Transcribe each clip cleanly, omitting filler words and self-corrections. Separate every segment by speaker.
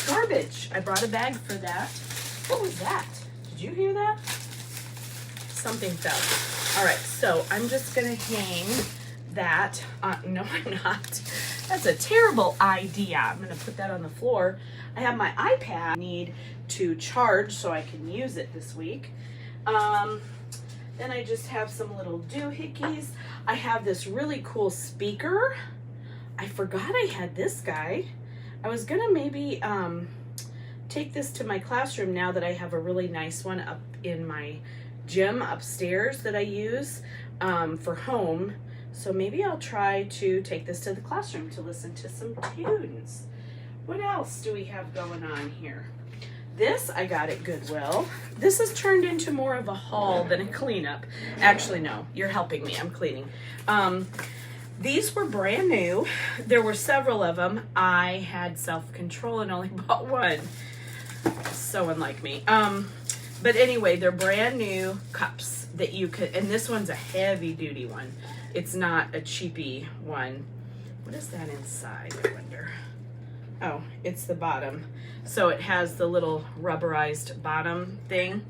Speaker 1: garbage. I brought a bag for that. What was that? Did you hear that? Something fell. All right, so I'm just gonna hang that. No, I'm not. That's a terrible idea. I'm gonna put that on the floor. I have my iPad I need to charge so I can use it this week. Then I just have some little doohickeys. I have this really cool speaker. I forgot I had this guy. I was gonna maybe take this to my classroom now that I have a really nice one up in my gym upstairs that I use for home. So maybe I'll try to take this to the classroom to listen to some tunes. What else do we have going on here? This I got at Goodwill. This has turned into more of a haul than a cleanup. Actually, no, you're helping me. I'm cleaning. These were brand new. There were several of them. I had self-control and only bought one. So unlike me. But anyway, they're brand new cups that you could, and this one's a heavy duty one. It's not a cheapy one. What is that inside, I wonder? Oh, it's the bottom. So it has the little rubberized bottom thing,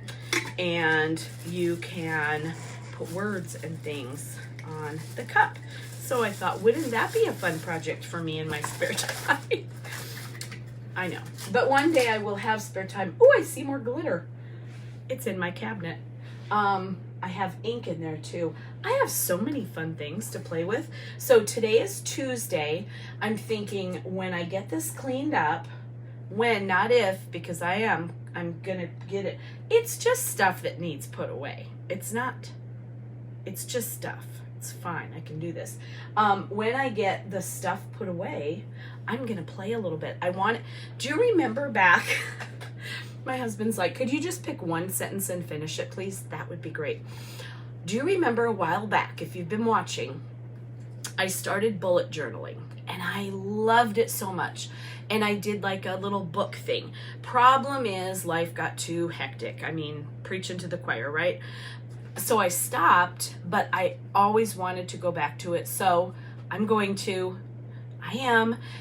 Speaker 1: and you can put words and things on the cup. So I thought, wouldn't that be a fun project for me in my spare time? I know, but one day I will have spare time. Oh, I see more glitter. It's in my cabinet. I have ink in there too. I have so many fun things to play with. So today is Tuesday. I'm thinking when I get this cleaned up, when, not if, because I'm gonna get it. It's just stuff that needs put away. It's just stuff. It's fine, I can do this. When I get the stuff put away, I'm gonna play a little bit. Do you remember back? My husband's like, could you just pick one sentence and finish it, please? That would be great. Do you remember a while back, if you've been watching, I started bullet journaling and I loved it so much. And I did like a little book thing. Problem is, life got too hectic. I mean, preaching to the choir, right? So I stopped, but I always wanted to go back to it. So I'm going to.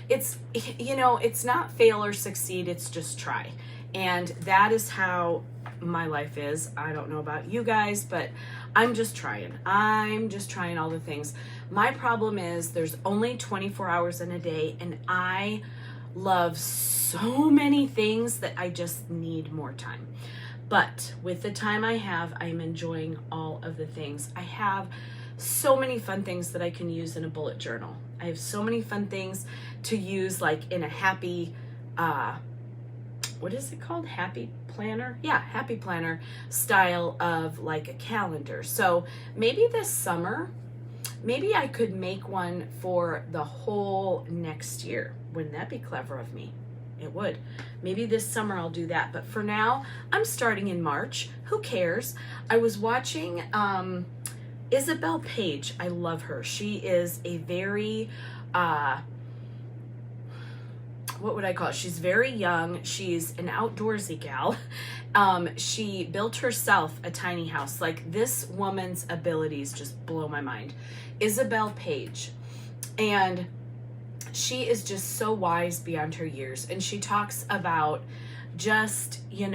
Speaker 1: It's not fail or succeed. It's just try. And that is how my life is. I don't know about you guys, but I'm just trying. I'm just trying all the things. My problem is there's only 24 hours in a day, and I love so many things that I just need more time. But with the time I have, I'm enjoying all of the things. I have so many fun things that I can use in a bullet journal. I have so many fun things to use, like in a happy, what is it called? Happy planner? Yeah, happy planner style of like a calendar. So maybe this summer, maybe I could make one for the whole next year. Wouldn't that be clever of me? It would. Maybe this summer I'll do that. But for now, I'm starting in March. Who cares? I was watching Isabel Page. I love her. She is a very, what would I call it? She's very young. She's an outdoorsy gal. She built herself a tiny house. Like, this woman's abilities just blow my mind. Isabel Page. And she is just so wise beyond her years. And she talks about just, I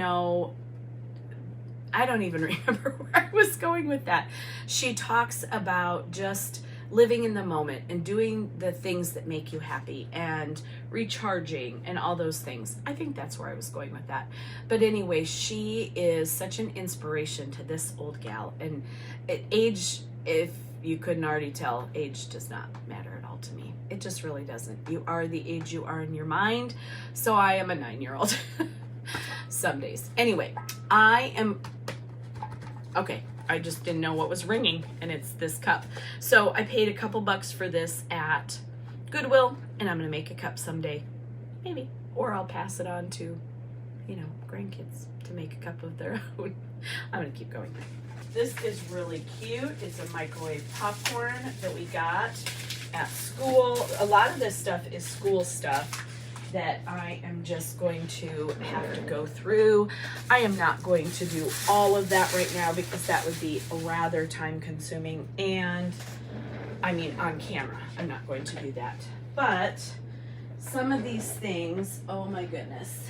Speaker 1: don't even remember where I was going with that. She talks about just living in the moment and doing the things that make you happy and recharging and all those things. I think that's where I was going with that. But anyway, she is such an inspiration to this old gal. And age, if you couldn't already tell, age does not matter at all to me. It just really doesn't. You are the age you are in your mind. So I am a 9-year-old some days. Anyway, okay, I just didn't know what was ringing, and it's this cup. So I paid a couple bucks for this at Goodwill, and I'm gonna make a cup someday, maybe, or I'll pass it on to, grandkids to make a cup of their own. I'm gonna keep going. This is really cute. It's a microwave popcorn that we got at school. A lot of this stuff is school stuff that I am just going to have to go through. I am not going to do all of that right now because that would be rather time consuming, and I mean on camera I'm not going to do that. But some of these things, oh my goodness.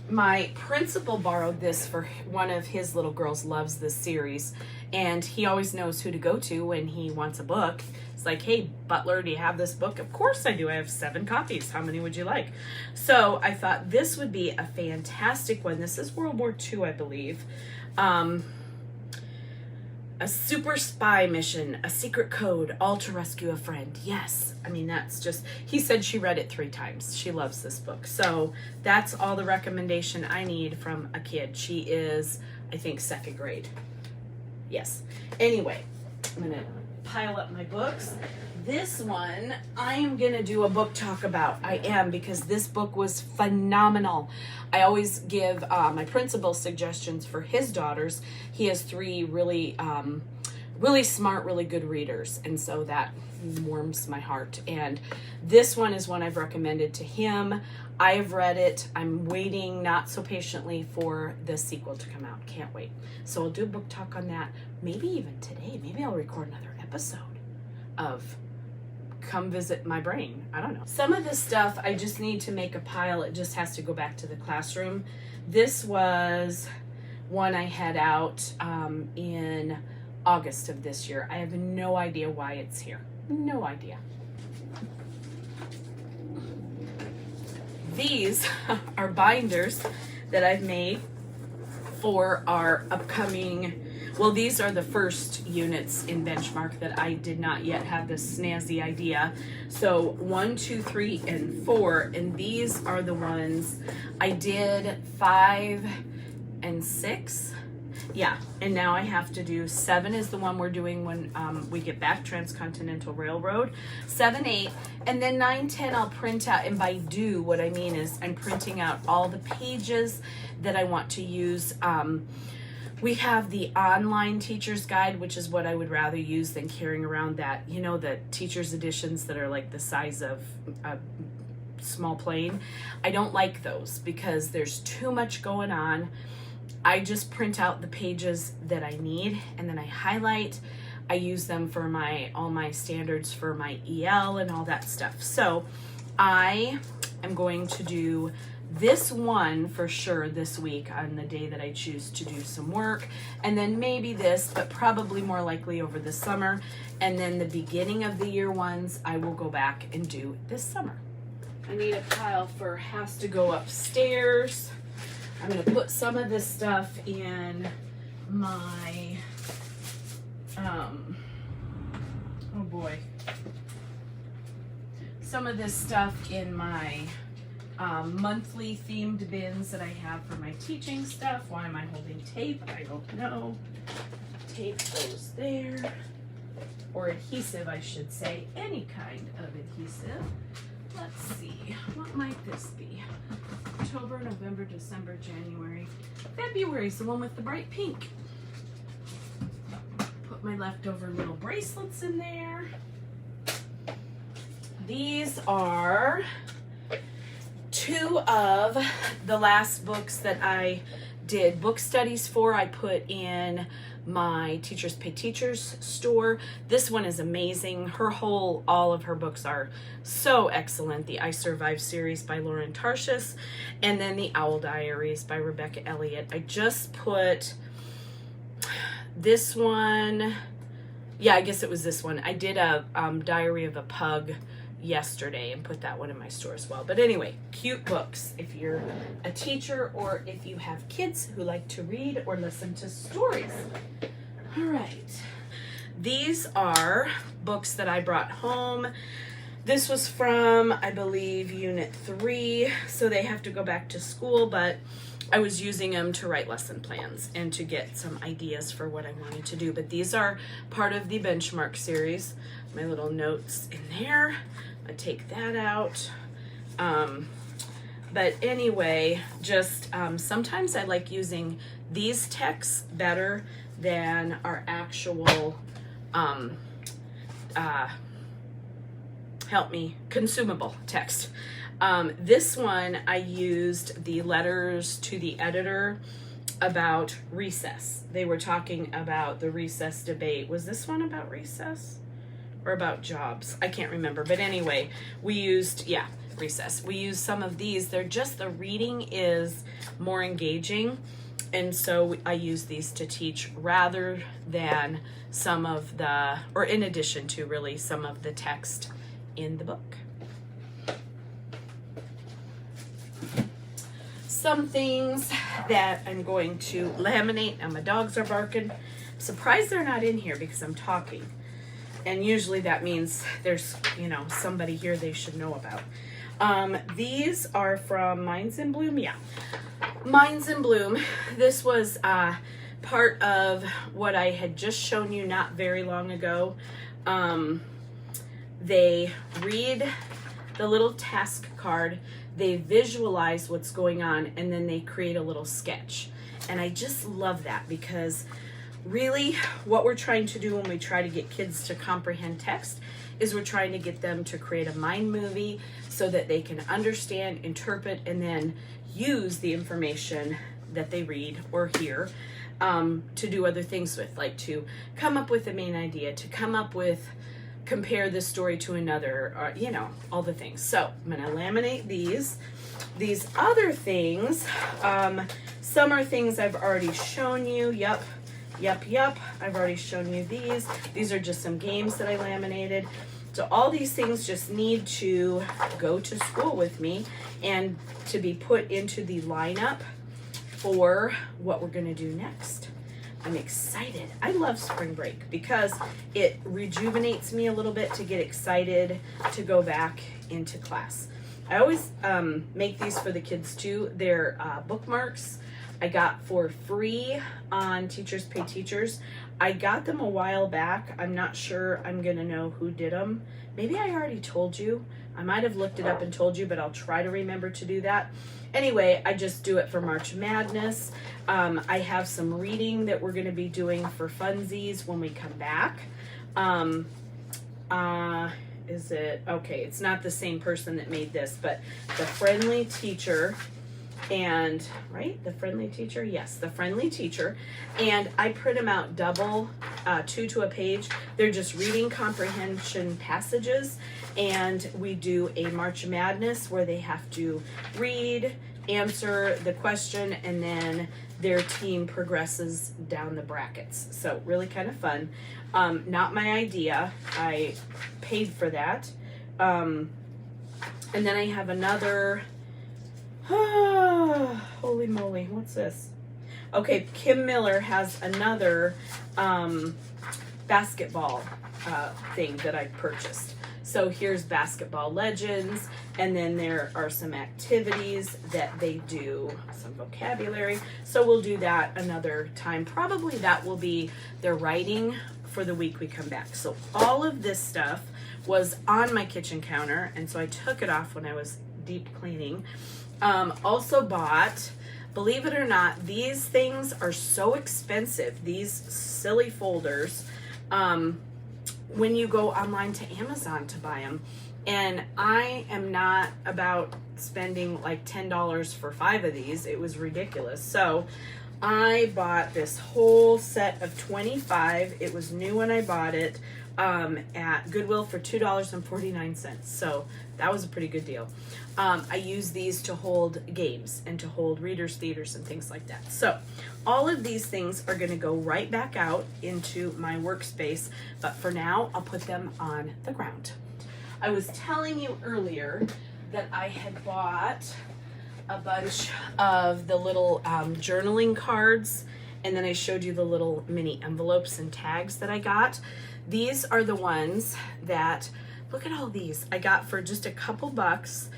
Speaker 1: My principal borrowed this for one of his little girls, loves this series, and he always knows who to go to when he wants a book. It's like, hey, Butler, do you have this book? Of course I do. I have 7 copies. How many would you like? So I thought this would be a fantastic one. This is World War II, I believe. A super spy mission, a secret code, all to rescue a friend. Yes. I mean, that's just, he said she read it 3 times. She loves this book. So that's all the recommendation I need from a kid. She is, I think, 2nd grade. Yes. Anyway, I'm going to pile up my books. This one, I am going to do a book talk about. I am, because this book was phenomenal. I always give my principal suggestions for his daughters. He has 3 really, really smart, really good readers. And so that warms my heart. And this one is one I've recommended to him. I have read it. I'm waiting not so patiently for the sequel to come out. Can't wait. So I'll do a book talk on that. Maybe even today. Maybe I'll record another episode of Come Visit My Brain. I don't know. Some of this stuff I just need to make a pile. It just has to go back to the classroom. This was one I had out in August of this year. I have no idea why it's here. No idea. These are binders that I've made for our upcoming, well, these are the first units in Benchmark that I did not yet have this snazzy idea. So 1, 2, 3, and 4, and these are the ones I did 5 and 6. Yeah, and now I have to do 7 is the one we're doing when we get back, Transcontinental Railroad. 7, 8, and then 9, 10 I'll print out, and by do, what I mean is I'm printing out all the pages that I want to use. We have the online teacher's guide, which is what I would rather use than carrying around that, you know, the teacher's editions that are like the size of a small plane. I don't like those because there's too much going on. I just print out the pages that I need, and then I highlight. I use them for all my standards for my EL and all that stuff. So I am going to do this one for sure this week on the day that I choose to do some work, and then maybe this, but probably more likely over the summer. And then the beginning of the year ones I will go back and do this summer. I need a pile for has to go upstairs. I'm going to put some of this stuff in my, oh boy, some of this stuff in my monthly themed bins that I have for my teaching stuff. Why am I holding tape? I don't know. Tape goes there, or adhesive, I should say, any kind of adhesive. Let's see, what might this be? October, November, December, January. February's the one with the bright pink. Put my leftover little bracelets in there. These are 2 of the last books that I did book studies for. I put in my Teachers Pay Teachers store. This one is amazing. All of her books are so excellent. The I Survive series by Lauren Tarshis, and then the Owl Diaries by Rebecca Elliott. I just put this one, yeah, I guess it was this one. I did a Diary of a Pug yesterday and put that one in my store as well. But anyway, cute books if you're a teacher or if you have kids who like to read or listen to stories. All right, these are books that I brought home. This was from, I believe, Unit 3, so they have to go back to school, but I was using them to write lesson plans and to get some ideas for what I wanted to do. But these are part of the Benchmark series. My little notes in there. I take that out. But anyway, just sometimes I like using these texts better than our actual, consumable text. This one I used the letters to the editor about recess. They were talking about the recess debate. Was this one about recess or about jobs? I can't remember. But anyway, we used, recess. We use some of these. They're just, the reading is more engaging. And so I use these to teach rather than some of the, or in addition to really some of the text in the book. Some things that I'm going to laminate. Now my dogs are barking. I'm surprised they're not in here because I'm talking. And usually that means there's, you know, somebody here they should know about. These are from Minds in Bloom. Yeah, Minds in Bloom. This was part of what I had just shown you not very long ago. They read the little task card, they visualize what's going on, and then they create a little sketch. And I just love that, because really what we're trying to do when we try to get kids to comprehend text is we're trying to get them to create a mind movie so that they can understand, interpret, and then use the information that they read or hear to do other things with, like to come up with the main idea, to come up with, compare this story to another, or, you know, all the things. So I'm gonna laminate these. These other things, some are things I've already shown you. Yep. I've already shown you these. These are just some games that I laminated. So all these things just need to go to school with me and to be put into the lineup for what we're gonna do next. I'm excited. I love spring break because it rejuvenates me a little bit to get excited to go back into class. I always make these for the kids too. They're bookmarks I got for free on Teachers Pay Teachers. I got them a while back. I'm not sure I'm gonna know who did them. Maybe I already told you. I might have looked it up and told you, but I'll try to remember to do that. Anyway, I just do it for March Madness. I have some reading that we're gonna be doing for funsies when we come back. Is it, okay, it's not the same person that made this, but The Friendly Teacher, and right, The Friendly Teacher, yes, The Friendly Teacher, and I print them out double, 2 to a page. They're just reading comprehension passages, and we do a March Madness where they have to read, answer the question, and then their team progresses down the brackets. So really kind of fun. Not my idea. I paid for that. And then I have another, holy moly, what's this? Okay, Kim Miller has another basketball thing that I purchased. So here's Basketball Legends, and then there are some activities that they do, some vocabulary. So we'll do that another time. Probably that will be their writing for the week we come back. So all of this stuff was on my kitchen counter, and so I took it off when I was deep cleaning. Also bought, believe it or not, these things are so expensive, these silly folders, when you go online to Amazon to buy them. And I am not about spending like $10 for 5 of these. It was ridiculous. So I bought this whole set of 25. It was new when I bought it at Goodwill for $2.49. So that was a pretty good deal. I use these to hold games and to hold readers' theaters and things like that. So all of these things are going to go right back out into my workspace, but for now I'll put them on the ground. I was telling you earlier that I had bought a bunch of the little journaling cards, and then I showed you the little mini envelopes and tags that I got. These are the ones that, look at all these, I got for just a couple bucks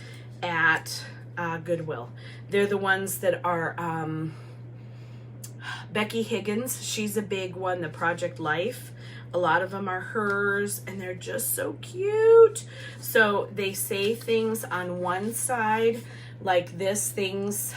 Speaker 1: at Goodwill. They're the ones that are Becky Higgins, she's a big one, the Project Life. A lot of them are hers, and they're just so cute. So they say things on one side, like this, things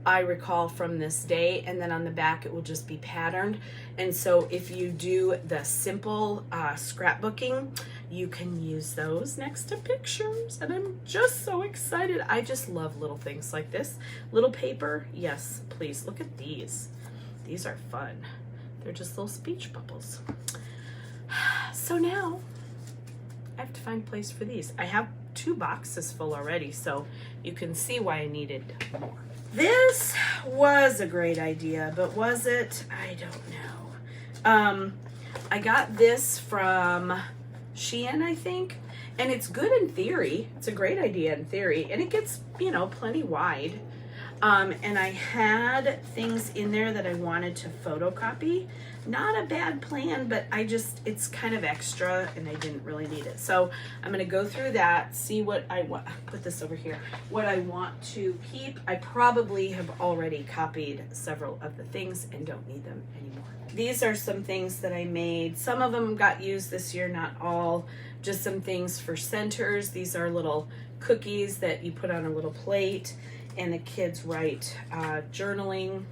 Speaker 1: I recall from this day, and then on the back it will just be patterned. And so if you do the simple scrapbooking, you can use those next to pictures, and I'm just so excited. I just love little things like this. Little paper, yes, please. Look at these. These are fun. They're just little speech bubbles. So now I have to find a place for these. I have 2 boxes full already, so you can see why I needed more. This was a great idea, but was it? I don't know. I got this from Shein, I think, and it's good in theory. It's a great idea in theory, and it gets, you know, plenty wide. And I had things in there that I wanted to photocopy. Not a bad plan, but it's kind of extra and I didn't really need it. So I'm going to go through that, see what I want, put this over here, what I want to keep. I probably have already copied several of the things and don't need them anymore. These are some things that I made. Some of them got used this year, not all. Just some things for centers. These are little cookies that you put on a little plate, and the kids write journaling,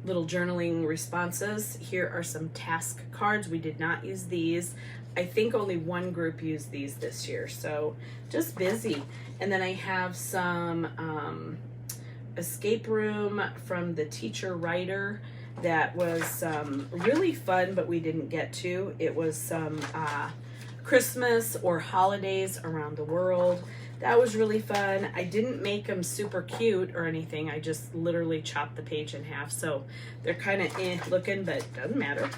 Speaker 1: little journaling responses. Here are some task cards. We did not use these. I think only one group used these this year, so just busy. And then I have some escape room from the teacher writer that was really fun, but we didn't get to. It was some Christmas or holidays around the world. That was really fun. I didn't make them super cute or anything. I just literally chopped the page in half, so they're kind of looking, but doesn't matter.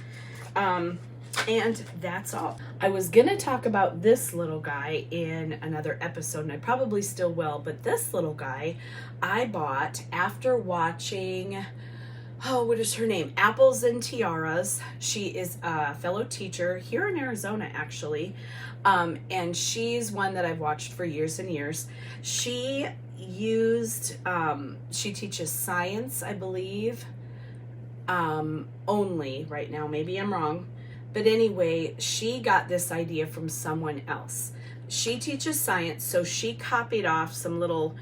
Speaker 1: And that's all. I was gonna talk about this little guy in another episode, and I probably still will, but this little guy I bought after watching, oh, what is her name? Apples and Tiaras. She is a fellow teacher here in Arizona, actually. And she's one that I've watched for years and years. She teaches science, I believe, only right now. Maybe I'm wrong. But anyway, she got this idea from someone else. She teaches science, so she copied off some little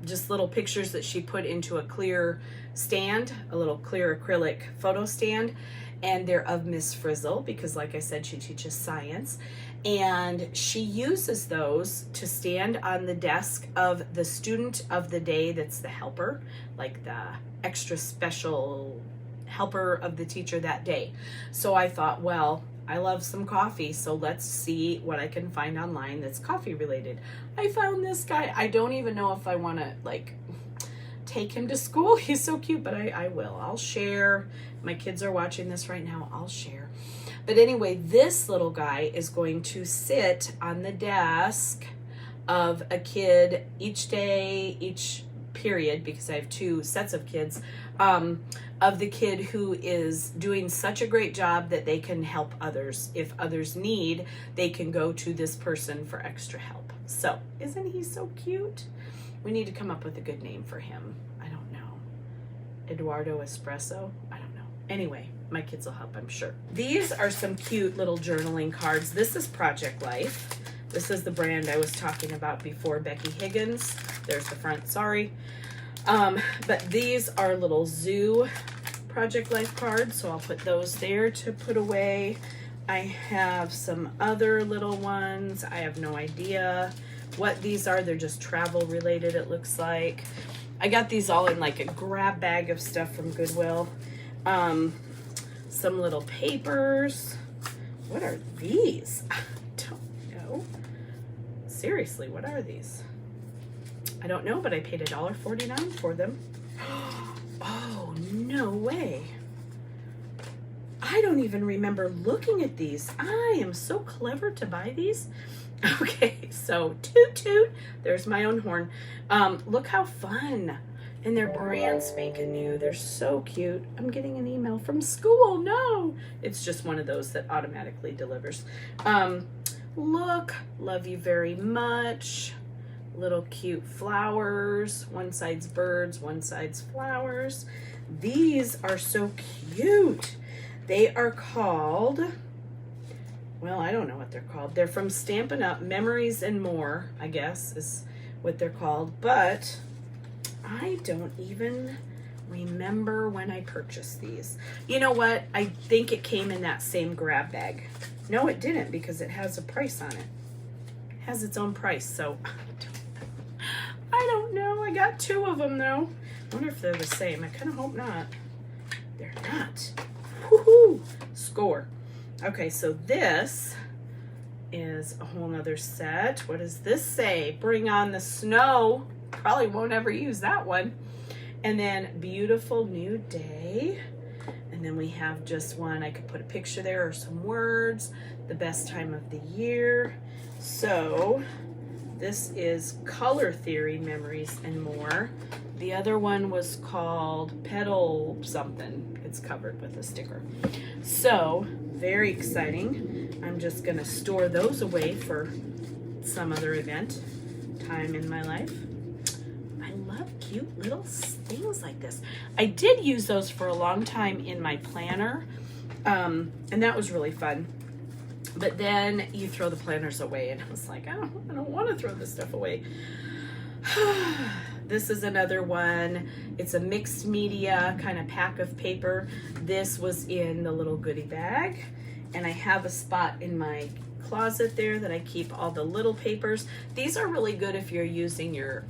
Speaker 1: just little pictures that she put into a clear stand, a little clear acrylic photo stand, and they're of Miss Frizzle because, like I said, she teaches science, and she uses those to stand on the desk of the student of the day that's the helper, like the extra special helper of the teacher that day. So I thought, well, I love some coffee, so let's see what I can find online that's coffee related. I found this guy. I don't even know if I want to like take him to school. He's so cute, but I will. I'll share. My kids are watching this right now. I'll share. But anyway, this little guy is going to sit on the desk of a kid each day, each period, because I have 2 sets of kids, of the kid who is doing such a great job that they can help others. If others need, they can go to this person for extra help. So, isn't he so cute? We need to come up with a good name for him. I don't know. Eduardo Espresso? I don't know. Anyway, my kids will help, I'm sure. These are some cute little journaling cards. This is Project Life. This is the brand I was talking about before, Becky Higgins. There's the front, sorry. But these are little zoo Project Life cards, so I'll put those there to put away. I have some other little ones. I have no idea what these are. They're just travel related, it looks like. I got these all in like a grab bag of stuff from Goodwill. Some little papers. What are these? I don't know. Seriously, what are these? I don't know, but I paid $1.49 for them. Oh, no way. I don't even remember looking at these. I am so clever to buy these. Okay, so toot toot. There's my own horn. Look how fun. And they're brand spanking new. They're so cute. I'm getting an email from school. No. It's just one of those that automatically delivers. Look, love you very much. Little cute flowers. One side's birds, one side's flowers. These are so cute. They are called, well, I don't know what they're called. They're from Stampin' Up! Memories and More, I guess is what they're called. But I don't even remember when I purchased these. You know what? I think it came in that same grab bag. No, it didn't, because it has a price on it. It has its own price, so I don't know. I got 2 of them, though. I wonder if they're the same. I kind of hope not. They're not. Woohoo! Score. Okay, so this is a whole nother set. What does this say? Bring on the snow. Probably won't ever use that one. And then Beautiful New Day. And then we have just one. I could put a picture there or some words. The best time of the year. So this is Color Theory, Memories and More. The other one was called Petal something. It's covered with a sticker. So very exciting. I'm just gonna store those away for some other event, time in my life. I love cute little things like this. I did use those for a long time in my planner, and that was really fun. But then you throw the planners away, and I was like, I don't want to throw this stuff away. This is another one. It's a mixed media kind of pack of paper. This was in the little goodie bag, and I have a spot in my closet there that I keep all the little papers. These are really good if you're using your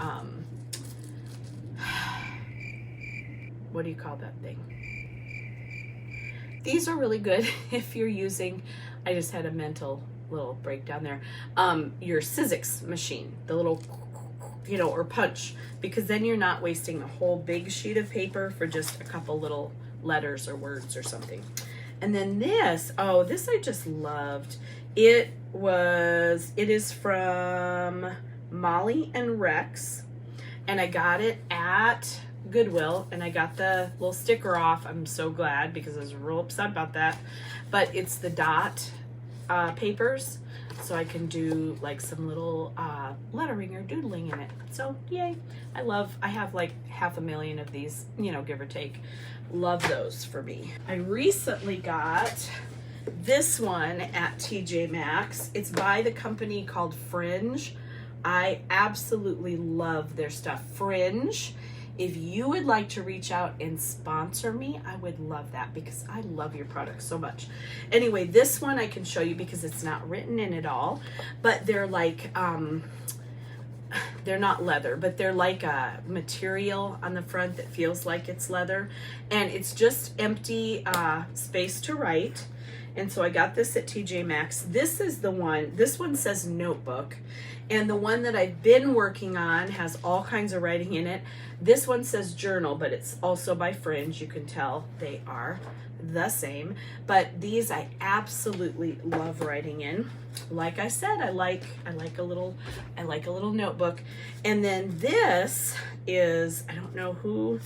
Speaker 1: what do you call that thing? These are really good if you're using, I just had a mental little breakdown there, your Sizzix machine, the little, you know, or punch, because then you're not wasting a whole big sheet of paper for just a couple little letters or words or something. And then this, oh, this I just loved. It is from Molly and Rex, and I got it at Goodwill, and I got the little sticker off. I'm so glad because I was real upset about that. But it's the dot papers, so I can do like some little lettering or doodling in it. So yay. I have like 500,000 of these, you know, give or take. Love those for me. I recently got this one at TJ Maxx. It's by the company called Fringe. I absolutely love their stuff. Fringe, if you would like to reach out and sponsor me, I would love that because I love your products so much. Anyway, this one I can show you because it's not written in at all, but they're like, they're not leather, but they're like a material on the front that feels like it's leather, and it's just empty space to write. And so I got this at TJ Maxx. This is the one, this one says notebook, and the one that I've been working on has all kinds of writing in it. This one says journal, but it's also by Fringe. You can tell they are the same, but these I absolutely love writing in. Like I said, I like a little notebook. And then this is, I don't know who,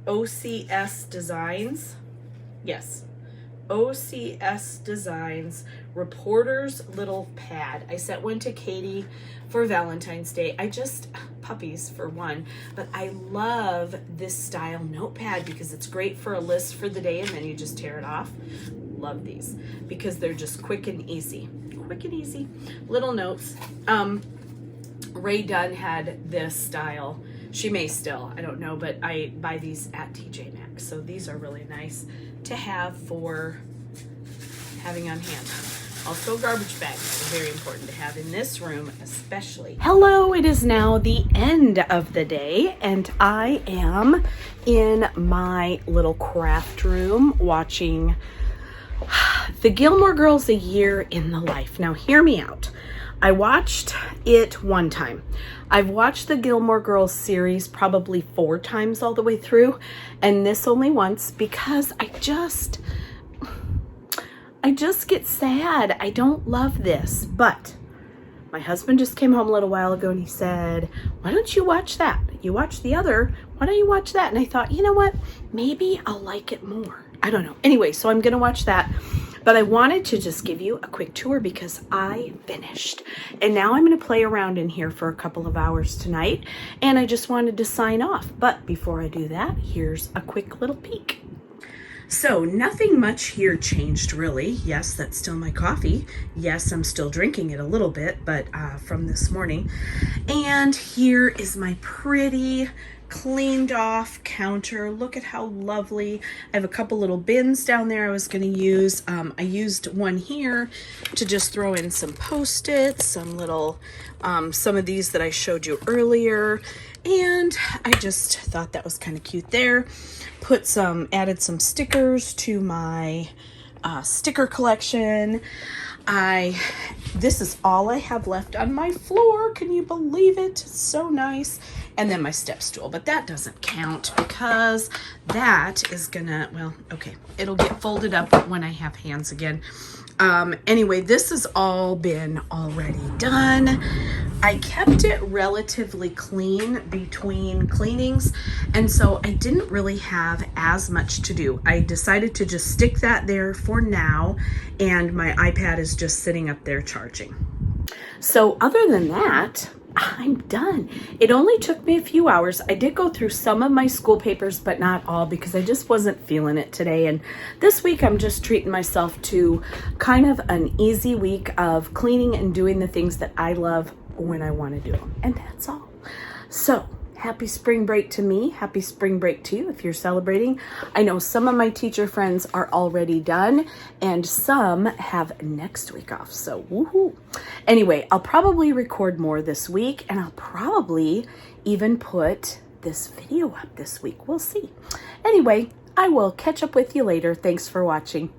Speaker 1: OCS Designs. Yes, OCS Designs Reporter's Little Pad. I sent one to Katie for Valentine's Day. Puppies for one, but I love this style notepad because it's great for a list for the day and then you just tear it off. Love these because they're just quick and easy. Quick and easy. Little notes. Ray Dunn had this style. She may still, I don't know, but I buy these at TJ Maxx. So these are really nice to have for having on hand. Also garbage bags are very important to have in this room especially. Hello, it is now the end of the day and I am in my little craft room watching The Gilmore Girls, A Year in the Life. Now hear me out. I watched it one time. I've watched the Gilmore Girls series probably 4 times all the way through, and this only once because I just get sad. I don't love this, but my husband just came home a little while ago and he said, why don't you watch that? You watch the other, why don't you watch that? And I thought, you know what? Maybe I'll like it more. I don't know. Anyway, so I'm going to watch that. But I wanted to just give you a quick tour because I finished. And now I'm going to play around in here for a couple of hours tonight. And I just wanted to sign off. But before I do that, here's a quick little peek. So nothing much here changed really. Yes, that's still my coffee. Yes, I'm still drinking it a little bit, but from this morning. And here is my pretty cleaned off counter. Look at how lovely. I have a couple little bins down there I was going to use. I used one here to just throw in some Post-its, some little, some of these that I showed you earlier. And I just thought that was kind of cute there. Added some stickers to my sticker collection. This is all I have left on my floor. Can you believe it? It's so nice. And then my step stool, but that doesn't count because that is gonna, well, okay, it'll get folded up when I have hands again. Anyway, this has all been already done. I kept it relatively clean between cleanings, and so I didn't really have as much to do. I decided to just stick that there for now, and my iPad is just sitting up there charging. So other than that, I'm done. It only took me a few hours. I did go through some of my school papers, but not all because I just wasn't feeling it today. And this week I'm just treating myself to kind of an easy week of cleaning and doing the things that I love when I want to do them. And that's all. So happy spring break to me. Happy spring break to you if you're celebrating. I know some of my teacher friends are already done and some have next week off. So woohoo. Anyway, I'll probably record more this week and I'll probably even put this video up this week. We'll see. Anyway, I will catch up with you later. Thanks for watching.